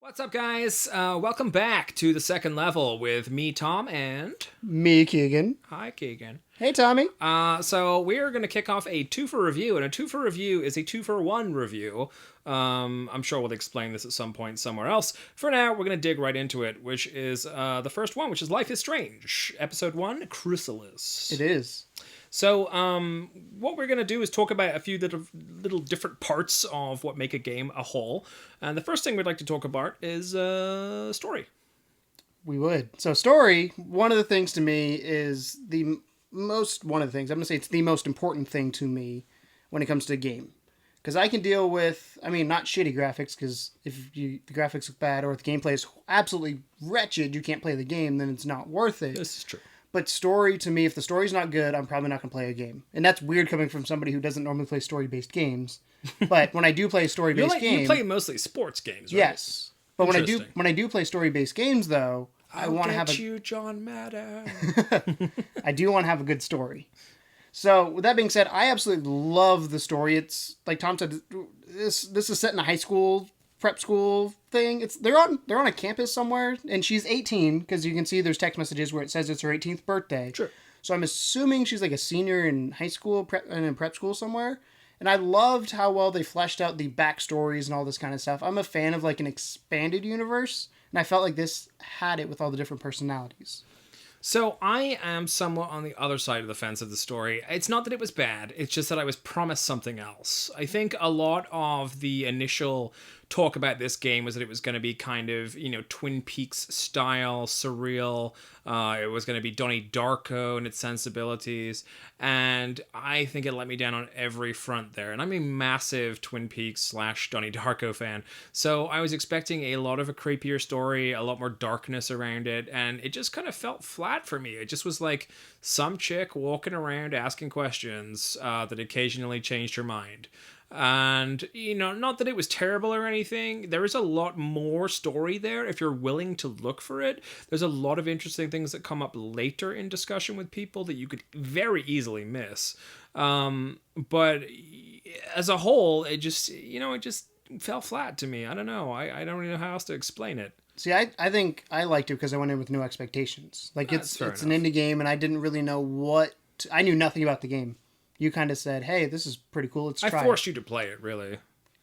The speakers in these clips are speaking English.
What's up, guys? Welcome back to the second level with me, Tom, and Me, Keegan. hi, Keegan. Hey, Tommy. So we're going to kick off a two for review, and a two for review is a two for one review. I'm sure we'll explain this at some point somewhere else. For now, we're going to dig right into it, which is the first one, which is Life is Strange, Episode 1, Chrysalis. It is. So, what we're going to do is talk about a few little different parts of what make a game a whole. And the first thing we'd like to talk about is story. We would. So, story, one of the things to me is one of the things, I'm going to say it's the most important thing to me when it comes to a game. Because I can deal with, not shitty graphics, because if the graphics look bad or if the gameplay is absolutely wretched, you can't play the game, then it's not worth it. This is true. But story, to me, if the story's not good, I'm probably not going to play a game. And that's weird coming from somebody who doesn't normally play story-based games. But when I do play a story-based game... You play mostly sports games, right? Yes. But when I do play story-based games, though, I want to have you, John Madden. I do want to have a good story. So, with that being said, I absolutely love the story. It's, like Tom said, this is set in a high school, prep school thing. They're on a campus somewhere, and she's 18 because you can see there's text messages where it says it's her 18th birthday. Sure. So I'm assuming she's like a senior in high school and in prep school somewhere. And I loved how well they fleshed out the backstories and all this kind of stuff. I'm a fan of like an expanded universe, and I felt like this had it with all the different personalities. So I am somewhat on the other side of the fence of the story. It's not that it was bad, it's just that I was promised something else. I think a lot of the initial talk about this game was that it was going to be kind of, Twin Peaks style, surreal. It was going to be Donnie Darko in its sensibilities. And I think it let me down on every front there. And I'm a massive Twin Peaks / Donnie Darko fan. So I was expecting a lot of a creepier story, a lot more darkness around it. And it just kind of felt flat for me. It just was like some chick walking around asking questions that occasionally changed her mind. And, not that it was terrible or anything. There is a lot more story there if you're willing to look for it. There's a lot of interesting things that come up later in discussion with people that you could very easily miss. But as a whole, it just fell flat to me. I don't know. I don't really know how else to explain it. See, I think I liked it because I went in with no expectations. Like, it's an indie game, and I didn't really know I knew nothing about the game. You kind of said, hey, this is pretty cool, let's try it. I forced you to play it, really.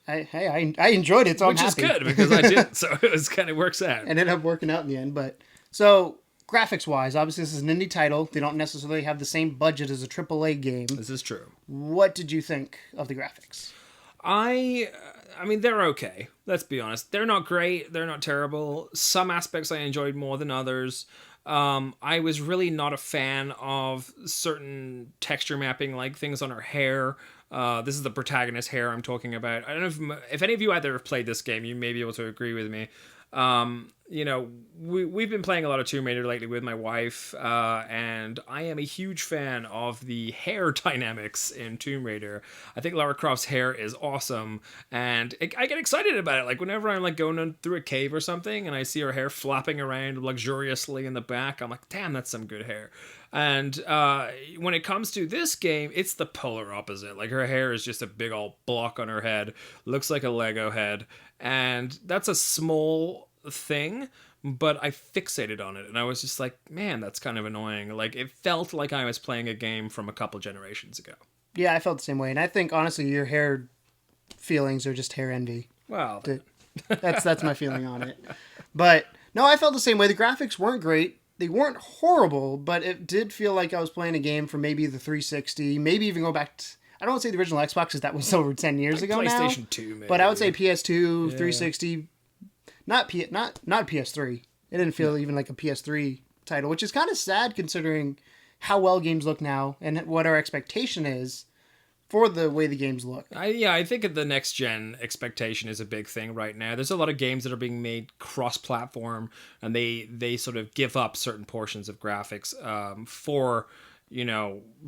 I enjoyed it, so I'm happy. Which is good, because I didn't, so it kind of works out. It ended up working out in the end, but... So, graphics-wise, obviously this is an indie title. They don't necessarily have the same budget as a AAA game. This is true. What did you think of the graphics? I mean, they're okay. Let's be honest. They're not great. They're not terrible. Some aspects I enjoyed more than others. I was really not a fan of certain texture mapping, like things on her hair. This is the protagonist's hair I'm talking about. I don't know if any of you either have played this game, you may be able to agree with me. We've been playing a lot of Tomb Raider lately with my wife, and I am a huge fan of the hair dynamics in Tomb Raider. I think Lara Croft's hair is awesome, and I get excited about it. Like whenever I'm like going through a cave or something, and I see her hair flopping around luxuriously in the back, I'm like, damn, that's some good hair. And when it comes to this game, it's the polar opposite. Like her hair is just a big old block on her head, looks like a Lego head, and that's a small thing, but I fixated on it, and I was just like, man, that's kind of annoying. Like it felt like I was playing a game from a couple generations ago. Yeah, I felt the same way, and I think honestly your hair feelings are just hair envy. Well, that's my feeling on it. But no, I felt the same way. The graphics weren't great. They weren't horrible, but it did feel like I was playing a game from maybe the 360, maybe even go back to, I don't want to say the original Xbox because that was over 10 years ago now. PlayStation 2, maybe. But I would say PS2, 360, not PS3. It didn't feel even like a PS3 title, which is kind of sad considering how well games look now and what our expectation is for the way the games look. I think the next gen expectation is a big thing right now. There's a lot of games that are being made cross-platform, and they sort of give up certain portions of graphics for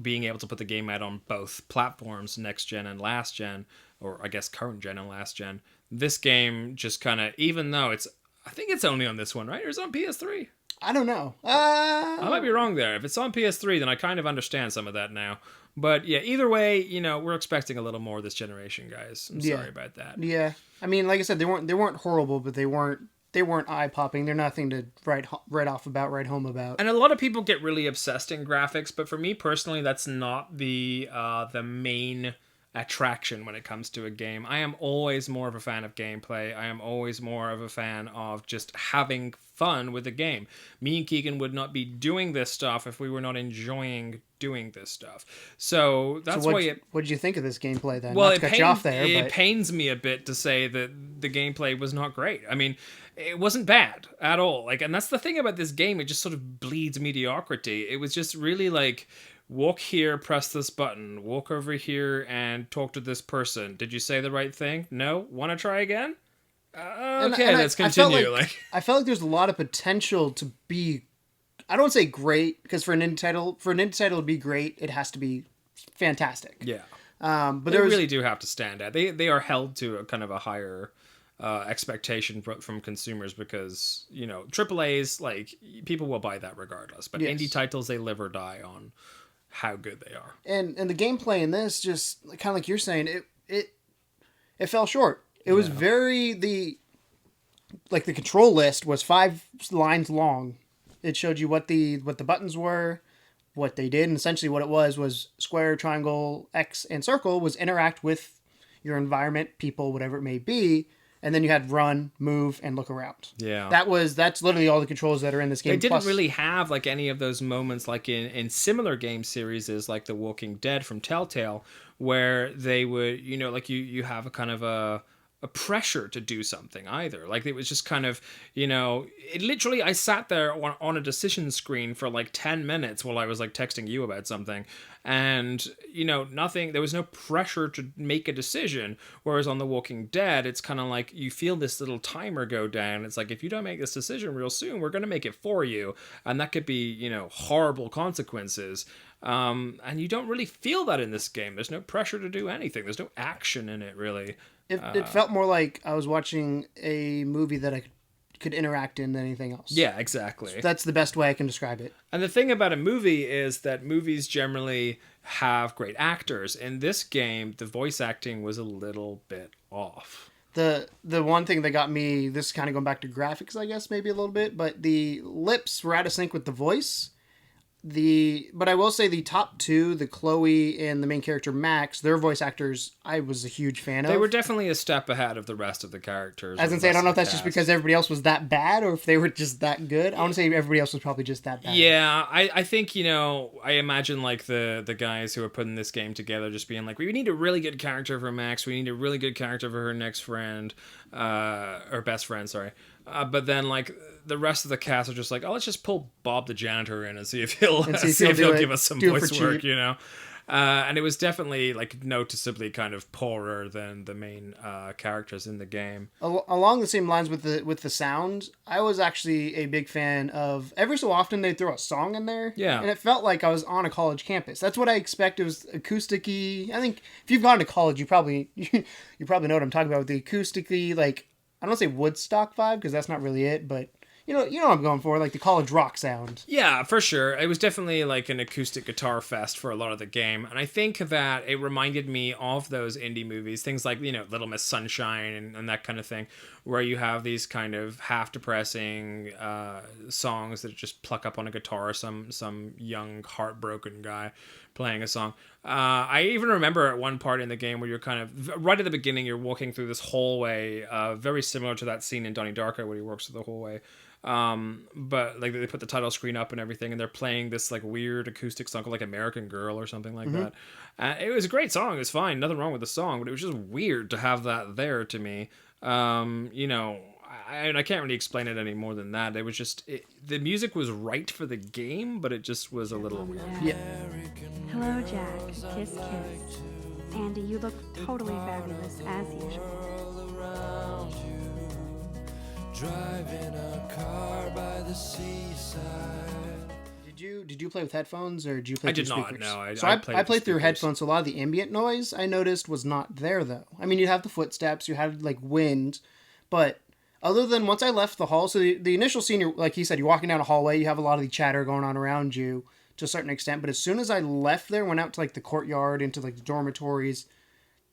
being able to put the game out on both platforms, next gen and last gen, or I guess current gen and last gen. This game just kind of, even though I think it's only on this one, right? Or is it on PS3? I don't know. I might be wrong there. If it's on PS3, then I kind of understand some of that now. But yeah, either way, we're expecting a little more this generation, guys. I'm sorry about that. Yeah. I mean, like I said, they weren't horrible, but they they weren't eye popping. They're nothing to write home about. And a lot of people get really obsessed in graphics, but for me personally, that's not the main attraction when it comes to a game. I am always more of a fan of gameplay. I am always more of a fan of just having fun with the game. Me and Keegan would not be doing this stuff if we were not enjoying doing this stuff. So that's why it... What did you think of this gameplay then? Well, Not to cut you off there, it pains me a bit to say that the gameplay was not great. I mean, it wasn't bad at all. Like, and that's the thing about this game. It just sort of bleeds mediocrity. It was just really like, walk here, press this button. Walk over here and talk to this person. Did you say the right thing? No? Want to try again? Okay, let's continue. I felt like there's a lot of potential to be... I don't say great, because for an indie title to be great, it has to be fantastic. Yeah. But they really do have to stand out. They are held to a kind of a higher expectation from consumers because, you know, AAAs, like, people will buy that regardless. But indie titles, they live or die on how good they are. And the gameplay in this, just kind of like you're saying, it fell short. It was very... The control list was 5 lines long. It showed you what the buttons were, what they did, and essentially what it was square, triangle, X, and circle was interact with your environment, people, whatever it may be, and then you had run, move, and look around. Yeah. That's literally all the controls that are in this game. They didn't really have like any of those moments like in similar game series like The Walking Dead from Telltale, where they would, you know, like you have a kind of a pressure to do something either. Like, it was just kind of, you know, it literally, I sat there on a decision screen for like 10 minutes while I was like texting you about something, and, you know, there was no pressure to make a decision. Whereas on The Walking Dead, it's kind of like you feel this little timer go down. It's like, if you don't make this decision real soon, we're going to make it for you. And that could be, you know, horrible consequences. And you don't really feel that in this game. There's no pressure to do anything. There's no action in it, really. It felt more like I was watching a movie that I could interact in than anything else. Yeah, exactly. So that's the best way I can describe it. And the thing about a movie is that movies generally have great actors. In this game, the voice acting was a little bit off. The one thing that got me, this is kind of going back to graphics, I guess, maybe a little bit, but the lips were out of sync with the voice. But I will say the top two, the Chloe and the main character Max, their voice actors, I was a huge fan of. They were definitely a step ahead of the rest of the characters. I was going to say, I don't know if that's just because everybody else was that bad or if they were just that good. I want to say everybody else was probably just that bad. Yeah, I think, you know, I imagine like the guys who are putting this game together just being like, we need a really good character for Max, we need a really good character for her next friend, or best friend, sorry. But then, like, the rest of the cast are just like, oh, let's just pull Bob the janitor in and see if he'll give us some voice work, you know? And it was definitely, like, noticeably kind of poorer than the main characters in the game. Along the same lines with the sound, I was actually a big fan of, every so often they throw a song in there. Yeah. And it felt like I was on a college campus. That's what I expect. It was acoustic-y. I think if you've gone to college, you probably know what I'm talking about with the acoustic-y, like, I don't say Woodstock vibe, because that's not really it, but you know what I'm going for, like the college rock sound. Yeah, for sure. It was definitely like an acoustic guitar fest for a lot of the game, and I think that it reminded me of those indie movies, things like, you know, Little Miss Sunshine and that kind of thing, where you have these kind of half depressing songs that just pluck up on a guitar, some young heartbroken guy playing a song. I even remember at one part in the game where you're kind of, right at the beginning, you're walking through this hallway, very similar to that scene in Donnie Darko where he walks through the hallway. But like they put the title screen up and everything, and they're playing this like weird acoustic song called like American Girl or something like that. It was a great song. It was fine. Nothing wrong with the song, but it was just weird to have that there to me. You know, I can't really explain it any more than that. It was just, the music was right for the game, but it just was a little weird. Yeah. Hello, Jack. Kiss, kiss. Andy, you look totally fabulous, as usual. Driving a car by the seaside. Did you play with headphones or did you play through speakers? I did not, no. So I played through headphones. So a lot of the ambient noise I noticed was not there though. I mean, you have the footsteps, you had like wind, but other than once I left the hall, so the initial scene, like you said, you're walking down a hallway, you have a lot of the chatter going on around you to a certain extent. But as soon as I left there, went out to like the courtyard, into like the dormitories,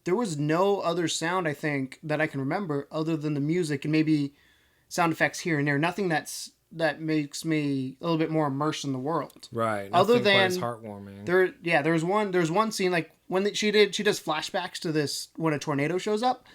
there was no other sound I think that I can remember other than the music and maybe sound effects here and there. Nothing that makes me a little bit more immersed in the world. Right. Other Nothing quite than as heartwarming. there's one scene like she does flashbacks to this when a tornado shows up.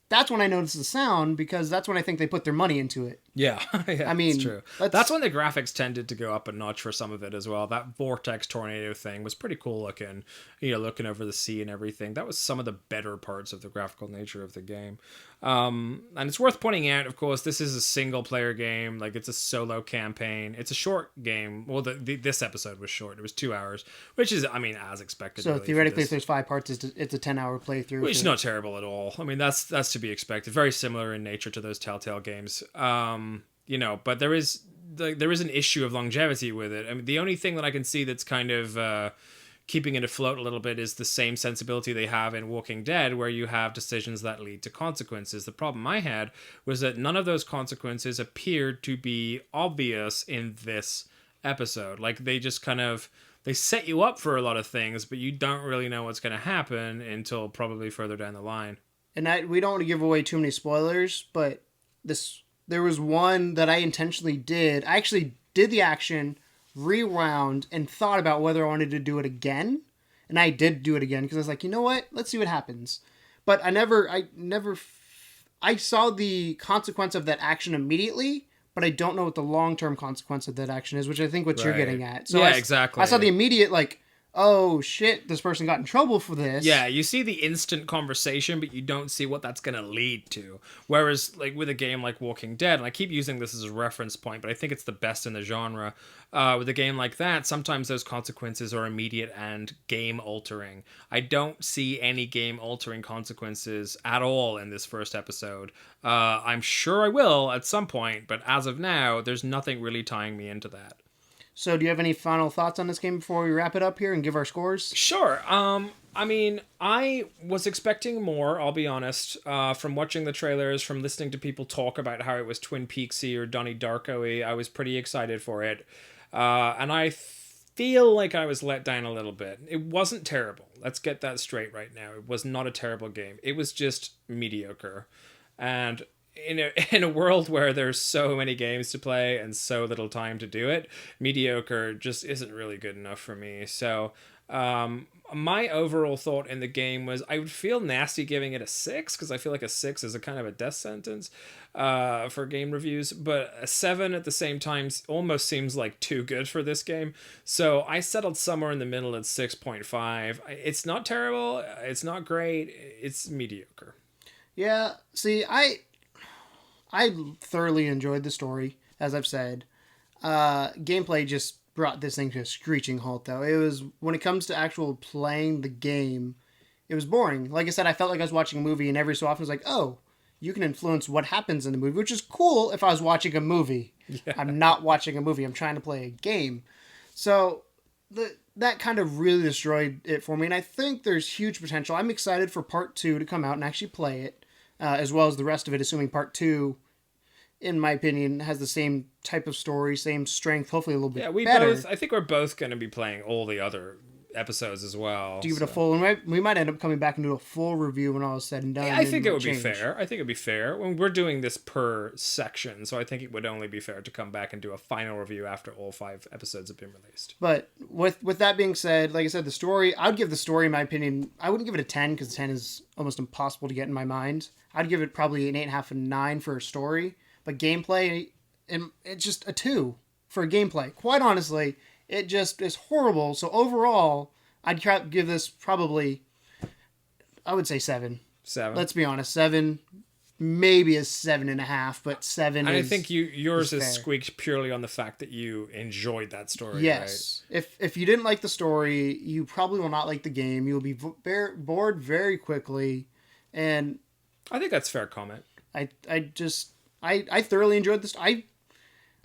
That's when I notice the sound, because that's when I think they put their money into it. Yeah, yeah, I mean, it's true. That's when the graphics tended to go up a notch for some of it as well. That vortex tornado thing was pretty cool looking, looking over the sea and everything. That was some of the better parts of the graphical nature of the game. And it's worth pointing out, of course, this is a single player game. Like, it's a solo campaign. It's a short game. Well, this episode was short. It was 2 hours, which is, I mean, as expected. So really, theoretically, if there's 5 parts, it's a 10-hour playthrough. Which is not terrible at all. I mean, that's to be expected. Very similar in nature to those Telltale games. But there is an issue of longevity with it. I mean, the only thing that I can see that's kind of keeping it afloat a little bit is the same sensibility they have in Walking Dead, where you have decisions that lead to consequences. The problem I had was that none of those consequences appeared to be obvious in this episode. Like, they just kind of, they set you up for a lot of things, but you don't really know what's going to happen until probably further down the line. And we don't want to give away too many spoilers, but there was one that I intentionally did. I actually did the action, rewound, and thought about whether I wanted to do it again. And I did do it again, because I was like, you know what? Let's see what happens. But I saw the consequence of that action immediately, but I don't know what the long-term consequence of that action is, which I think what you're getting at. So yeah, exactly. I saw the immediate, like, oh shit, this person got in trouble for this. Yeah, you see the instant conversation, but you don't see what that's going to lead to. Whereas, like, with a game like Walking Dead, and I keep using this as a reference point, but I think it's the best in the genre. With a game like that, sometimes those consequences are immediate and game-altering. I don't see any game-altering consequences at all in this first episode. I'm sure I will at some point, but as of now, there's nothing really tying me into that. So do you have any final thoughts on this game before we wrap it up here and give our scores? Sure. I mean, I was expecting more, I'll be honest, from watching the trailers, from listening to people talk about how it was Twin Peaksy or Donnie Darko-y. I was pretty excited for it. And I feel like I was let down a little bit. It wasn't terrible. Let's get that straight right now. It was not a terrible game. It was just mediocre. And in a world where there's so many games to play and so little time to do it, mediocre just isn't really good enough for me. So my overall thought in the game was I would feel nasty giving it a 6, because I feel like a 6 is a kind of a death sentence for game reviews, but a 7 at the same time almost seems like too good for this game. So I settled somewhere in the middle at 6.5. It's not terrible, it's not great, it's mediocre. Yeah, see, I thoroughly enjoyed the story, as I've said. Gameplay just brought this thing to a screeching halt, though. It was, when it comes to actual playing the game, it was boring. Like I said, I felt like I was watching a movie, and every so often I was like, oh, you can influence what happens in the movie, which is cool if I was watching a movie. Yeah. I'm not watching a movie. I'm trying to play a game. So that kind of really destroyed it for me, and I think there's huge potential. I'm excited for Part 2 to come out and actually play it, as well as the rest of it, assuming Part 2, in my opinion, has the same type of story, same strength, hopefully a little bit better. I think we're both going to be playing all the other episodes as well. To give it a full, and we might end up coming back and do a full review when all is said and done. Yeah, I think it would be fair. I think it'd be fair. When we're doing this per section, so I think it would only be fair to come back and do a final review after all 5 episodes have been released. But with that being said, like I said, the story, I would give the story, in my opinion, I wouldn't give it a 10, because 10 is almost impossible to get in my mind. I'd give it probably an 8.5 and 9 for a story. But gameplay, it's just a 2 for gameplay. Quite honestly, it just is horrible. So overall, I'd give this probably, I would say 7. 7. Let's be honest, 7, maybe a 7.5, but 7 and is, I think yours is fair. squeaked purely on the fact that you enjoyed that story. Yes. Right? If you didn't like the story, you probably will not like the game. You'll be bored very quickly. And I think that's a fair comment. I thoroughly enjoyed this. I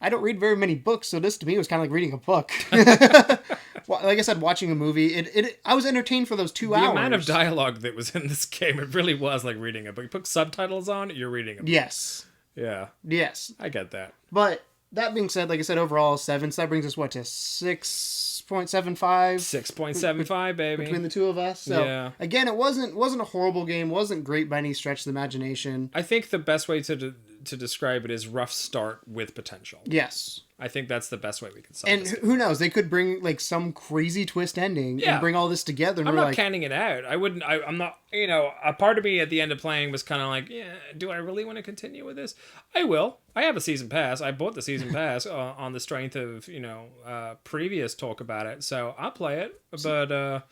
don't read very many books, so this to me was kind of like reading a book. Like I said, watching a movie, I was entertained for those 2 hours. The amount of dialogue that was in this game, it really was like reading a book. You put subtitles on, you're reading a book. Yes. Yeah. Yes. I get that. But that being said, like I said, overall 7, so that brings us to 6.75? 6.75, baby. Between the two of us. So, yeah. Again, it wasn't a horrible game, wasn't great by any stretch of the imagination. I think the best way to to describe it is rough start with potential. Yes. I think that's the best way we can sum And this. who knows? They could bring like some crazy twist ending Yeah. and bring all this together. And I'm we're not like, canning it out. I wouldn't. I'm not. You know, a part of me at the end of playing was kind of like, yeah, do I really want to continue with this? I will. I have a season pass. I bought the season pass on the strength of previous talk about it. So I'll play it. But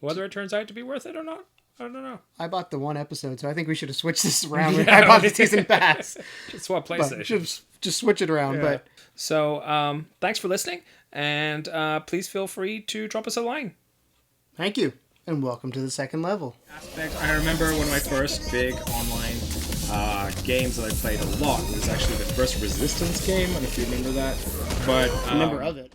whether it turns out to be worth it or not, I don't know. I bought the one episode, so I think we should have switched this around. I bought the season pass. Just swap But PlayStation. just switch it around. Yeah. But So thanks for listening, and please feel free to drop us a line. thank you. And welcome to the second level. I remember one of my first big online games that I played a lot was actually the first Resistance game. I don't know if you remember that, but Remember of it.